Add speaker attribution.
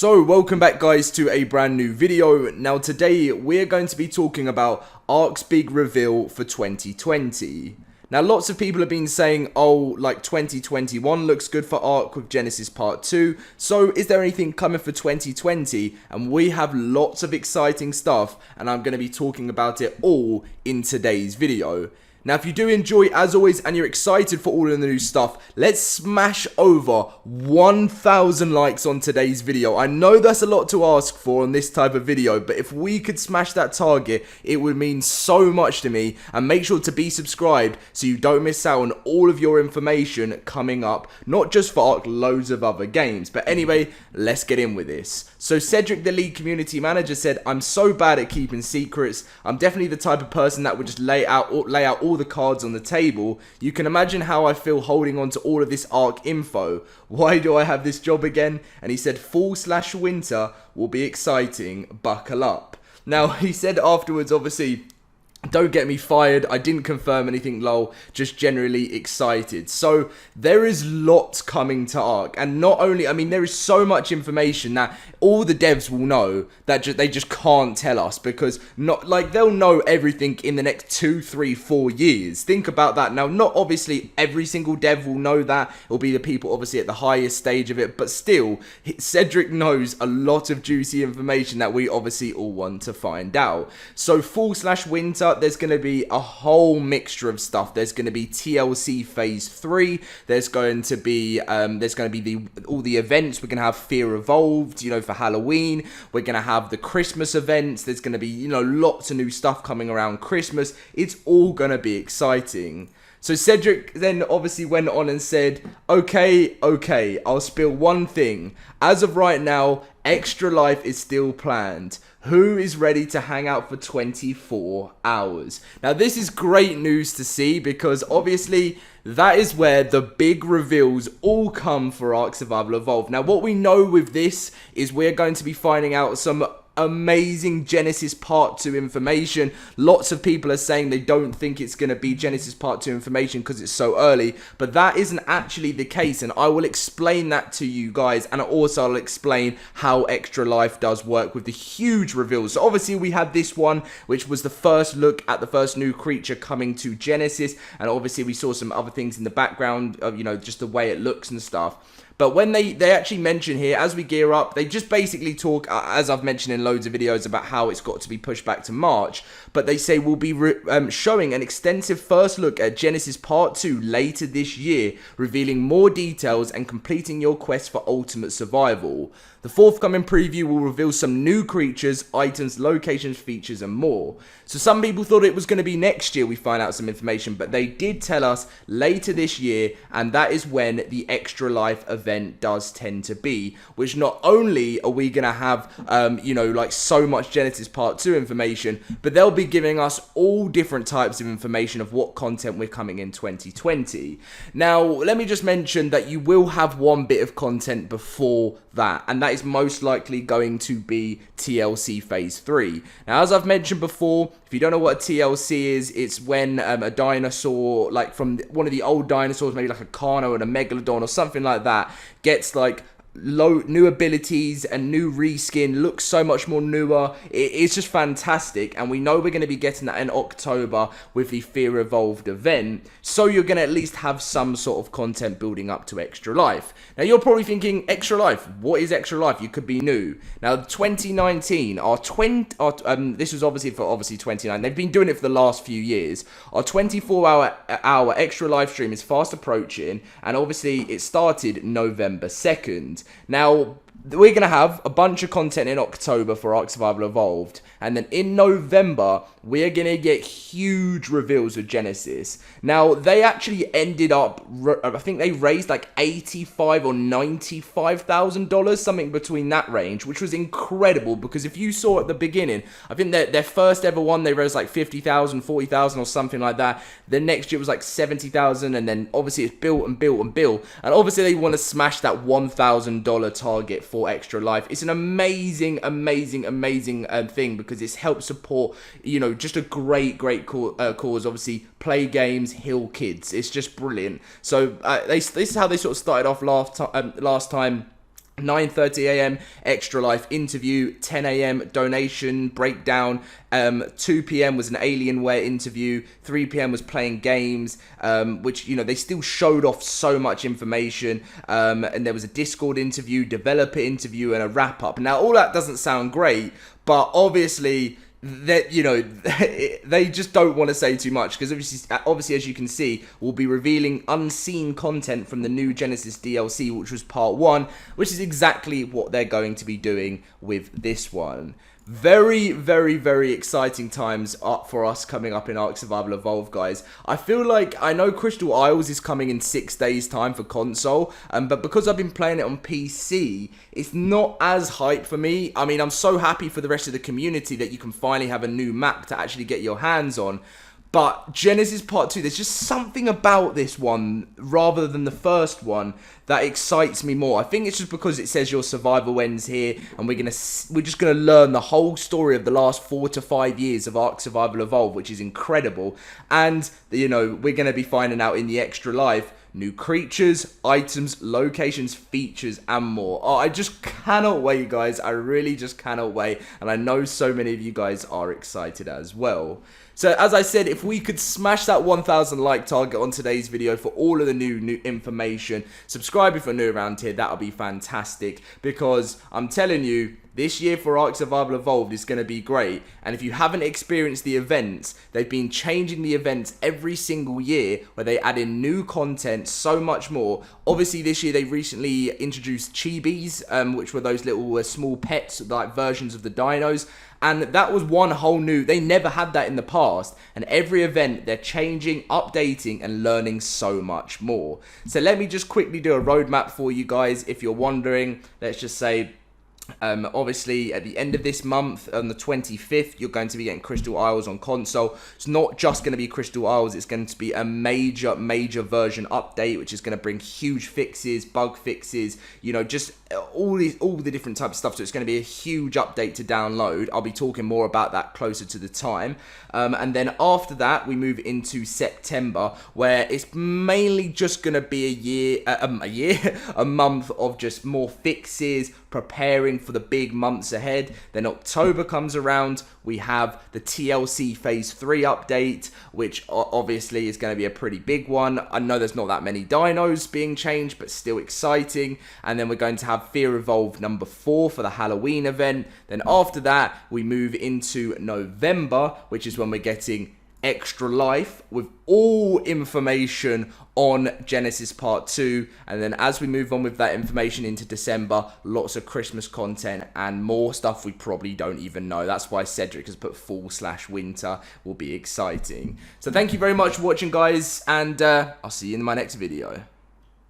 Speaker 1: So welcome back guys to a brand new video. Now today we're going to be talking about ARK's big reveal for 2020. Now lots of people have been saying, oh, like 2021 looks good for ARK with Genesis Part 2. So is there anything coming for 2020? And we have lots of exciting stuff and I'm going to be talking about it all in today's video. Now, if you do enjoy, as always, and you're excited for all of the new stuff, let's smash over 1,000 likes on today's video. I know that's a lot to ask for on this type of video, but if we could smash that target, it would mean so much to me. And make sure to be subscribed so you don't miss out on all of your information coming up, not just for ARK, loads of other games. But anyway, let's get in with this. So Cedric, the lead community manager, said, I'm so bad at keeping secrets. I'm definitely the type of person that would just lay out all the cards on the table. You can imagine how I feel holding on to all of this ARK info. Why do I have this job again? And he said fall/winter will be exciting, buckle up. Now he said afterwards, obviously, don't get me fired, I didn't confirm anything, lol, just generally excited. So there is lots coming to ARK, and not only, I mean, there is so much information that all the devs will know that they just can't tell us, because not like they'll know everything in the next 2, 3, 4 years. Think about that. Now, not obviously every single dev will know that. It'll be the people obviously at the highest stage of it, but still, Cedric knows a lot of juicy information that we obviously all want to find out. So fall/winter, there's going to be a whole mixture of stuff. There's going to be TLC Phase 3. There's going to be all the events. We're going to have Fear Evolved, for Halloween. We're going to have the Christmas events. There's going to be, lots of new stuff coming around Christmas. It's all going to be exciting. So Cedric then obviously went on and said, okay, I'll spill one thing. As of right now, Extra Life is still planned. Who is ready to hang out for 24 hours? Now this is great news to see, because obviously that is where the big reveals all come for ARK Survival Evolved. Now what we know with this is we're going to be finding out some amazing Genesis Part 2 information. Lots of people are saying they don't think it's going to be Genesis Part 2 information because it's so early, but that isn't actually the case, and I will explain that to you guys, and also I'll explain how Extra Life does work with the huge reveals. So obviously we had this one, which was the first look at the first new creature coming to Genesis, and obviously we saw some other things in the background of, just the way it looks and stuff. But when they actually mention here, as we gear up, they just basically talk, as I've mentioned in loads of videos, about how it's got to be pushed back to March. But they say we'll be showing an extensive first look at Genesis Part 2 later this year, revealing more details and completing your quest for ultimate survival. The forthcoming preview will reveal some new creatures, items, locations, features, and more. So some people thought it was going to be next year we find out some information, but they did tell us later this year, and that is when the Extra Life event does tend to be, which not only are we going to have, like so much Genesis Part 2 information, but they'll be giving us all different types of information of what content we're coming in 2020. Now, let me just mention that you will have one bit of content before that, and that is most likely going to be TLC Phase 3. Now, as I've mentioned before, if you don't know what a TLC is, it's when a dinosaur, like from one of the old dinosaurs, maybe like a Carno and a Megalodon or something like that, gets like new abilities and new reskin, looks so much more newer. It's just fantastic, and we know we're going to be getting that in October with the Fear Evolved event, so you're going to at least have some sort of content building up to Extra Life. Now you're probably thinking, Extra Life, what is Extra Life? You could be new. Now 2019, this was obviously for 2019, they've been doing it for the last few years. Our 24-hour Extra Life stream is fast approaching, and obviously it started November 2nd. Now, we're going to have a bunch of content in October for ARK Survival Evolved, and then in November, we're going to get huge reveals of Genesis. Now, they actually ended up, I think they raised like $85,000 or $95,000, something between that range, which was incredible, because if you saw at the beginning, I think their first ever one, they raised like $50,000, $40,000 or something like that. The next year was like $70,000, and then obviously it's built and built and built, and obviously they want to smash that $1,000 target for Extra Life. It's an amazing thing, because it's helped support, just a great cause. Obviously, play games, heal kids. It's just brilliant. So this is how they sort of started off last time. 9:30 a.m. Extra Life interview, 10 a.m. donation breakdown, 2 p.m. was an Alienware interview, 3 p.m. was playing games, which, you know, they still showed off so much information, and there was a Discord interview, developer interview, and a wrap-up. Now, all that doesn't sound great, but obviously that, you know, they just don't want to say too much, because obviously, as you can see, we'll be revealing unseen content from the new Genesis DLC, which was part 1, which is exactly what they're going to be doing with this one. Very, very, very exciting times up for us coming up in ARK Survival Evolved, guys. I feel like, I know Crystal Isles is coming in 6 days time for console, but because I've been playing it on PC, it's not as hype for me. I mean, I'm so happy for the rest of the community that you can finally have a new map to actually get your hands on. But Genesis Part 2, there's just something about this one, rather than the first one, that excites me more. I think it's just because it says your survival ends here, and we're just gonna learn the whole story of the last 4 to 5 years of ARK Survival Evolved, which is incredible. And, you know, we're gonna be finding out in the Extra Life new creatures, items, locations, features, and more. Oh, I just cannot wait, guys. I really just cannot wait. And I know so many of you guys are excited as well. So, as I said, if we could smash that 1,000 like target on today's video for all of the new information, subscribe if you're new around here, that'll be fantastic. Because I'm telling you, this year for ARK Survival Evolved is going to be great. And if you haven't experienced the events, they've been changing the events every single year, where they add in new content, so much more. Obviously, this year they recently introduced chibis, which were those little small pets, like versions of the dinos. And that was one whole new, they never had that in the past. And every event, they're changing, updating, and learning so much more. So let me just quickly do a roadmap for you guys. If you're wondering, let's just say, obviously at the end of this month, on the 25th, you're going to be getting Crystal Isles on console. It's not just going to be Crystal Isles, it's going to be a major version update, which is going to bring huge fixes, bug fixes, you know, just all the different types of stuff. So it's going to be a huge update to download. I'll be talking more about that closer to the time. And then after that, we move into September, where it's mainly just going to be a month of just more fixes, preparing for the big months ahead. Then October comes around, we have the TLC Phase 3 update, which obviously is going to be a pretty big one. I know there's not that many dinos being changed, but still exciting. And then we're going to have Fear Evolved number 4 for the Halloween event. Then after that, we move into November, which is when we're getting Extra Life with all information on Genesis Part 2. And then as we move on with that information into December, lots of Christmas content and more stuff we probably don't even know. That's why Cedric has put fall/winter. Will be exciting. So thank you very much for watching, guys, and I'll see you in my next video.